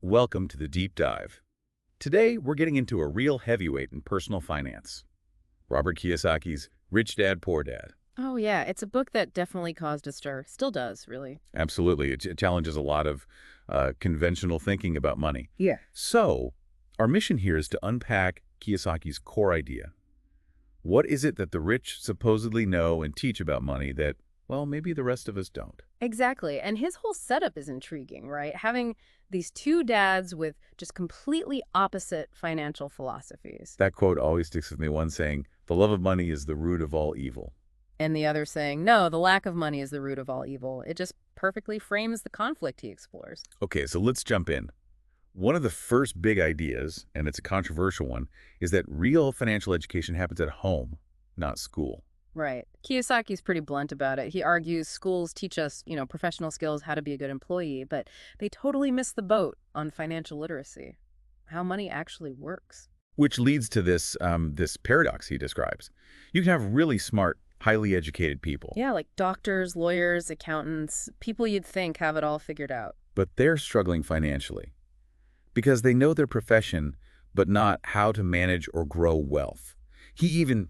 Welcome to the Deep Dive. Today, we're getting into a real heavyweight in personal finance. Robert Kiyosaki's Rich Dad, Poor Dad. Oh, yeah. It's a book that definitely caused a stir. Still does, really. Absolutely. It challenges a lot of conventional thinking about money. Yeah. So, our mission here is to unpack Kiyosaki's core idea. What is it that the rich supposedly know and teach about money that, well, maybe the rest of us don't? Exactly. And his whole setup is intriguing, right? Having these two dads with just completely opposite financial philosophies. That quote always sticks with me, one saying, "The love of money is the root of all evil." And the other saying, no, the lack of money is the root of all evil. It just perfectly frames the conflict he explores. Okay, so let's jump in. One of the first big ideas, and it's a controversial one, is that real financial education happens at home, not school. Right. Kiyosaki's pretty blunt about it. He argues schools teach us, professional skills, how to be a good employee, but they totally miss the boat on financial literacy, how money actually works. Which leads to this paradox he describes. You can have really smart, highly educated people, Yeah, like doctors, lawyers, accountants, people you'd think have it all figured out. but they're struggling financially because they know their profession, but not how to manage or grow wealth. He even,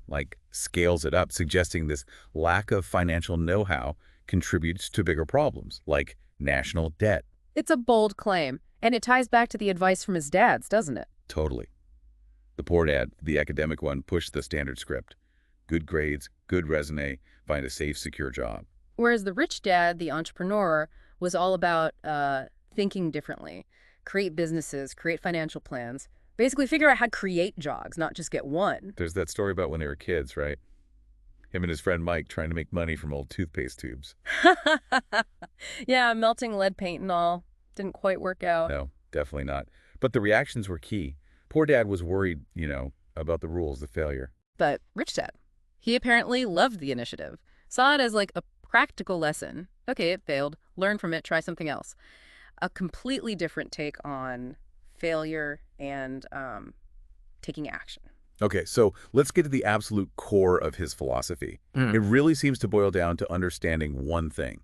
scales it up, suggesting this lack of financial know-how contributes to bigger problems, like national debt. It's a bold claim, and it ties back to the advice from his dads, doesn't it? Totally. The poor dad, the academic one, pushed the standard script. Good grades, good resume, find a safe, secure job. Whereas the rich dad, the entrepreneur, was all about thinking differently, create businesses, create financial plans, basically figure out how to create jobs, not just get one. There's that story about when they were kids, right? Him and his friend Mike trying to make money from old toothpaste tubes. Yeah, melting lead paint and all. Didn't quite work out. No, definitely not. But the reactions were key. Poor dad was worried, about the rules, the failure. But rich dad, he apparently loved the initiative, saw it as like a practical lesson. Okay, it failed. Learn from it, try something else. A completely different take on failure and taking action. Okay, so let's get to the absolute core of his philosophy. It really seems to boil down to understanding one thing: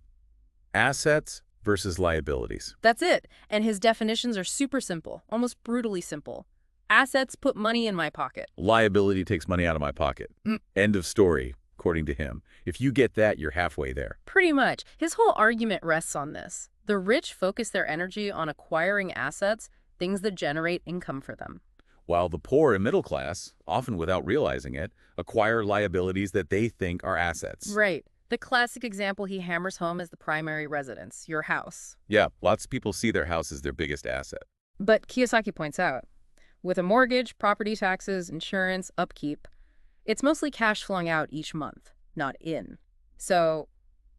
assets versus liabilities. That's it. And his definitions are super simple, almost brutally simple. Assets put money in my pocket. Liability takes money out of my pocket. End of story, according to him. If you get that, you're halfway there. Pretty much. His whole argument rests on this. The rich focus their energy on acquiring assets, things that generate income for them. While the poor and middle class, often without realizing it, acquire liabilities that they think are assets. Right. The classic example he hammers home is the primary residence, your house. Yeah, lots of people see their house as their biggest asset. But Kiyosaki points out, with a mortgage, property taxes, insurance, upkeep, it's mostly cash flowing out each month, not in. So,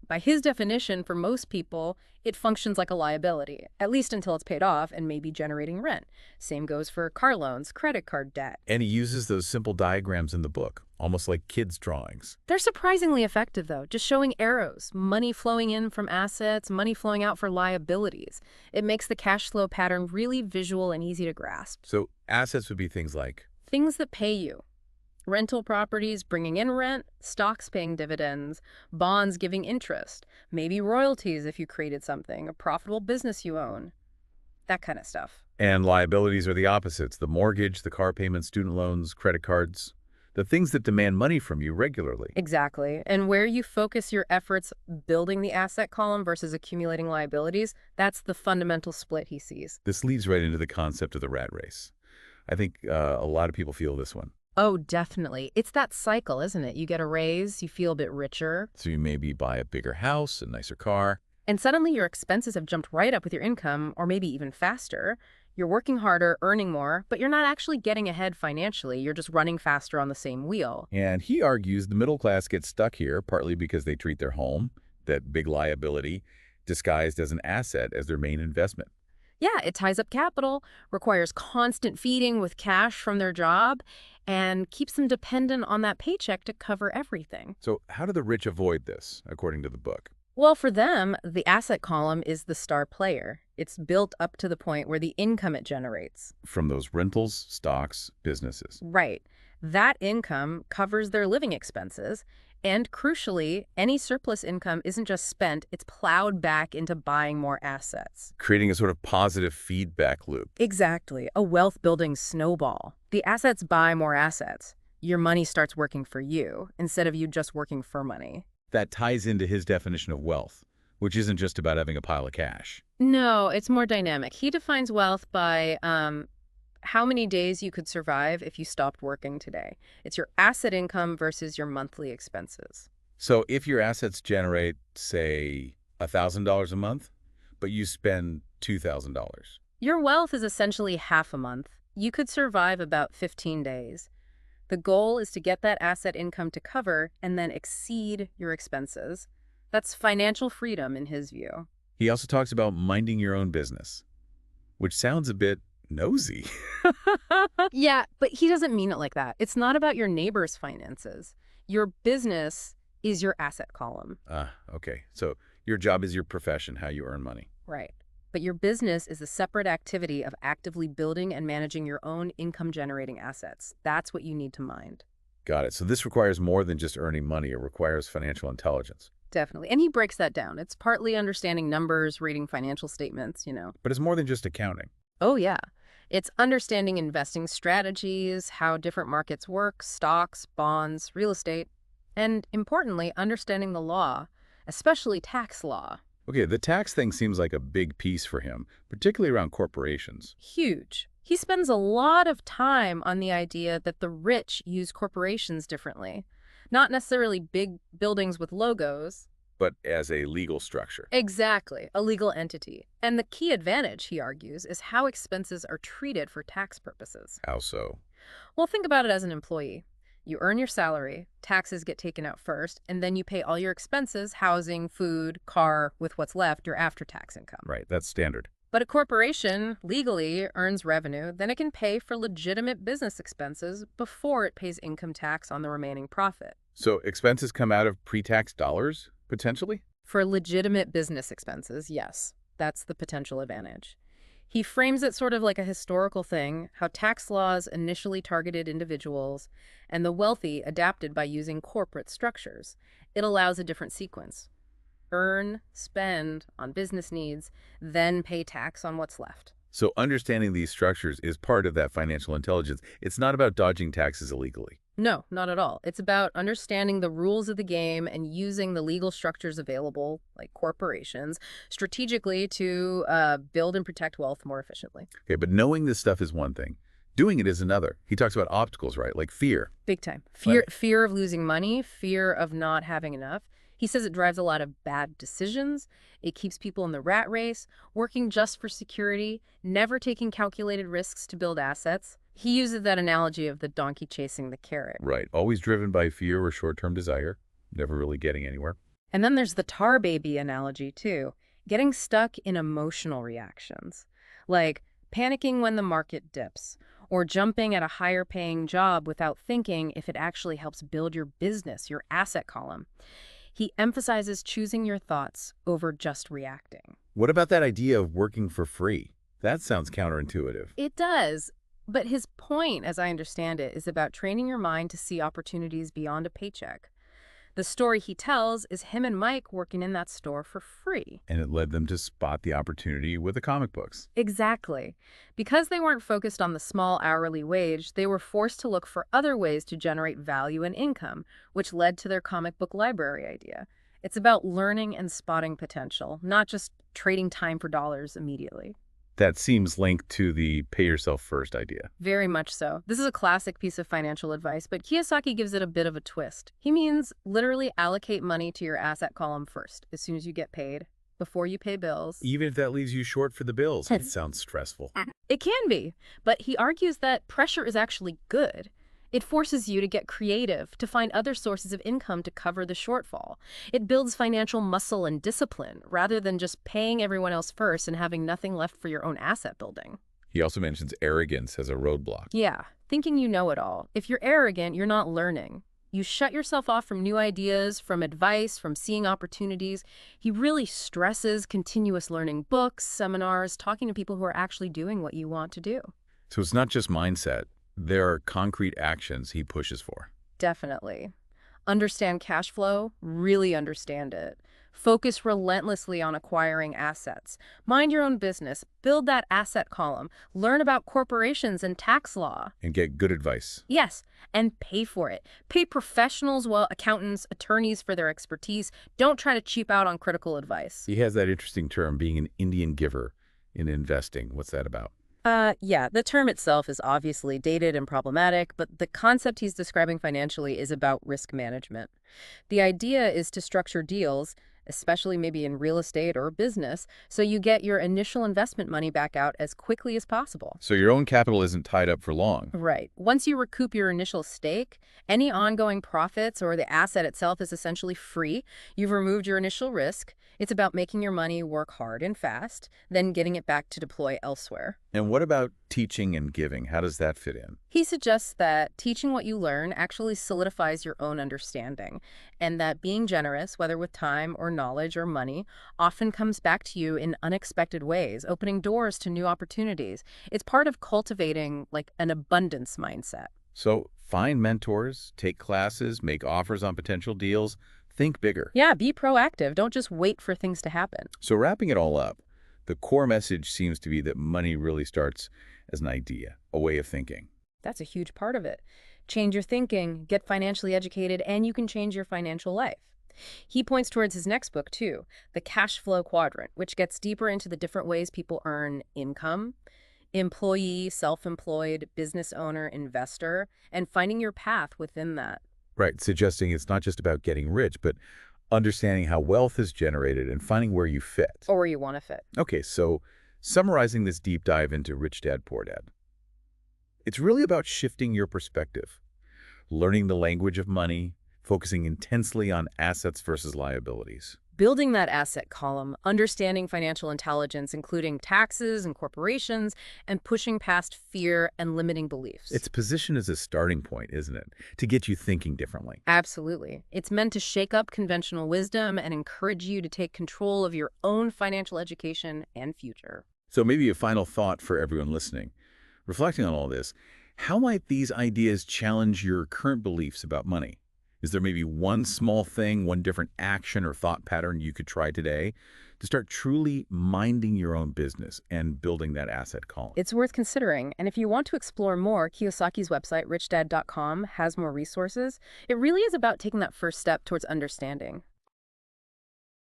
by his definition, for most people, it functions like a liability, at least until it's paid off and maybe generating rent. Same goes for car loans, credit card debt. And he uses those simple diagrams in the book, almost like kids' drawings. They're surprisingly effective, though, just showing arrows, money flowing in from assets, money flowing out for liabilities. It makes the cash flow pattern really visual and easy to grasp. So assets would be things like, Things that pay you. Rental properties bringing in rent, stocks paying dividends, bonds giving interest, maybe royalties if you created something, a profitable business you own, that kind of stuff. and liabilities are the opposites: the mortgage, the car payments, student loans, credit cards, the things that demand money from you regularly. Exactly. And where you focus your efforts building the asset column versus accumulating liabilities, that's the fundamental split he sees. This leads right into the concept of the rat race. I think a lot of people feel this one. Oh, definitely. It's that cycle, isn't it? You get a raise, you feel a bit richer, So you maybe buy a bigger house, a nicer car. and suddenly your expenses have jumped right up with your income, or maybe even faster. You're working harder, earning more, but you're not actually getting ahead financially. You're just running faster on the same wheel. And he argues the middle class gets stuck here, partly because they treat their home, that big liability, disguised as an asset, as their main investment. Yeah, it ties up capital, requires constant feeding with cash from their job, and keeps them dependent on that paycheck to cover everything. So how do the rich avoid this, according to the book? Well, for them, the asset column is the star player. It's built up to the point where the income it generates. From those rentals, stocks, businesses. Right. That income covers their living expenses, And crucially, any surplus income isn't just spent, it's plowed back into buying more assets. Creating a sort of positive feedback loop. Exactly, a wealth-building snowball. The assets buy more assets. Your money starts working for you instead of you just working for money. That ties into his definition of wealth, which isn't just about having a pile of cash. No, it's more dynamic. He defines wealth by how many days you could survive if you stopped working today. It's your asset income versus your monthly expenses. So if your assets generate, say, $1,000 a month, but you spend $2,000. Your wealth is essentially half a month. You could survive about 15 days. The goal is to get that asset income to cover and then exceed your expenses. That's financial freedom in his view. He also talks about minding your own business, which sounds a bit nosy. Yeah, but he doesn't mean it like that. It's not about your neighbor's finances. Your business is your asset column. Okay. So your job is your profession, how you earn money. Right. But your business is a separate activity of actively building and managing your own income-generating assets. That's what you need to mind. Got it. So this requires more than just earning money. It requires financial intelligence. Definitely. And he breaks that down. It's partly understanding numbers, reading financial statements. But it's more than just accounting. Oh, yeah. It's understanding investing strategies, how different markets work, stocks, bonds, real estate, and importantly, understanding the law, especially tax law. Okay, the tax thing seems like a big piece for him, particularly around corporations. Huge. He spends a lot of time on the idea that the rich use corporations differently. Not necessarily big buildings with logos. But as a legal structure. Exactly, a legal entity. And the key advantage, he argues, is how expenses are treated for tax purposes. How so? Well, think about it as an employee. You earn your salary, taxes get taken out first, and then you pay all your expenses, housing, food, car, with what's left, your after-tax income. Right, that's standard. But a corporation legally earns revenue, then it can pay for legitimate business expenses before it pays income tax on the remaining profit. So expenses come out of pre-tax dollars, potentially? For legitimate business expenses, yes, that's the potential advantage. He frames it sort of like a historical thing, how tax laws initially targeted individuals and the wealthy adapted by using corporate structures. It allows a different sequence. Earn, spend on business needs, then pay tax on what's left. So understanding these structures is part of that financial intelligence. It's not about dodging taxes illegally. No, not at all. It's about understanding the rules of the game and using the legal structures available, like corporations, strategically to build and protect wealth more efficiently. Okay, but knowing this stuff is one thing. Doing it is another. He talks about obstacles, right? Like fear. Big time. Fear, Right. fear of losing money, fear of not having enough. He says it drives a lot of bad decisions. It keeps people in the rat race, working just for security, never taking calculated risks to build assets. He uses that analogy of the donkey chasing the carrot. Right. Always driven by fear or short-term desire. Never really getting anywhere. And then there's the tar baby analogy, too. Getting stuck in emotional reactions, like panicking when the market dips, or jumping at a higher paying job without thinking if it actually helps build your business, your asset column. He emphasizes choosing your thoughts over just reacting. What about that idea of working for free? That sounds counterintuitive. It does. But his point, as I understand it, is about training your mind to see opportunities beyond a paycheck. The story he tells is him and Mike working in that store for free. And it led them to spot the opportunity with the comic books. Exactly. Because they weren't focused on the small hourly wage, they were forced to look for other ways to generate value and income, which led to their comic book library idea. It's about learning and spotting potential, not just trading time for dollars immediately. That seems linked to the pay yourself first idea. Very much so. This is a classic piece of financial advice, but Kiyosaki gives it a bit of a twist. He means literally allocate money to your asset column first, as soon as you get paid, before you pay bills. Even if that leaves you short for the bills. It sounds stressful. It can be, but he argues that pressure is actually good. It forces you to get creative, to find other sources of income to cover the shortfall. It builds financial muscle and discipline, rather than just paying everyone else first and having nothing left for your own asset building. He also mentions arrogance as a roadblock. Yeah, thinking you know it all. If you're arrogant, you're not learning. You shut yourself off from new ideas, from advice, from seeing opportunities. He really stresses continuous learning, books, seminars, talking to people who are actually doing what you want to do. So it's not just mindset. There are concrete actions he pushes for. Definitely. Understand cash flow, really understand it. Focus relentlessly on acquiring assets. Mind your own business, build that asset column, learn about corporations and tax law. And get good advice. Yes, and pay for it. Pay professionals, well, accountants, attorneys for their expertise. Don't try to cheap out on critical advice. He has that interesting term, being an Indian giver in investing. What's that about? Yeah, the term itself is obviously dated and problematic, but the concept he's describing financially is about risk management. The idea is to structure deals, especially maybe in real estate or business, so you get your initial investment money back out as quickly as possible. So your own capital isn't tied up for long. Right. Once you recoup your initial stake, any ongoing profits or the asset itself is essentially free. You've removed your initial risk. It's about making your money work hard and fast, then getting it back to deploy elsewhere. And what about teaching and giving? How does that fit in? He suggests that teaching what you learn actually solidifies your own understanding, and that being generous, whether with time or knowledge or money, often comes back to you in unexpected ways, opening doors to new opportunities. It's part of cultivating like an abundance mindset. So find mentors, take classes, make offers on potential deals, think bigger. Yeah, be proactive. Don't just wait for things to happen. So wrapping it all up, the core message seems to be that money really starts as an idea, a way of thinking. That's a huge part of it. Change your thinking, get financially educated, and you can change your financial life. He points towards his next book, too, The Cash Flow Quadrant, which gets deeper into the different ways people earn income: employee, self-employed, business owner, investor, and finding your path within that. Right, suggesting it's not just about getting rich, but understanding how wealth is generated and finding where you fit. Or where you want to fit. Okay, so summarizing this deep dive into Rich Dad, Poor Dad, it's really about shifting your perspective, learning the language of money, focusing intensely on assets versus liabilities. Building that asset column, understanding financial intelligence, including taxes and corporations, and pushing past fear and limiting beliefs. It's positioned as a starting point, isn't it? To get you thinking differently. Absolutely. It's meant to shake up conventional wisdom and encourage you to take control of your own financial education and future. So maybe a final thought for everyone listening. Reflecting on all this, how might these ideas challenge your current beliefs about money? Is there maybe one small thing, one different action or thought pattern you could try today to start truly minding your own business and building that asset column? It's worth considering, and if you want to explore more, Kiyosaki's website, richdad.com, has more resources. It really is about taking that first step towards understanding.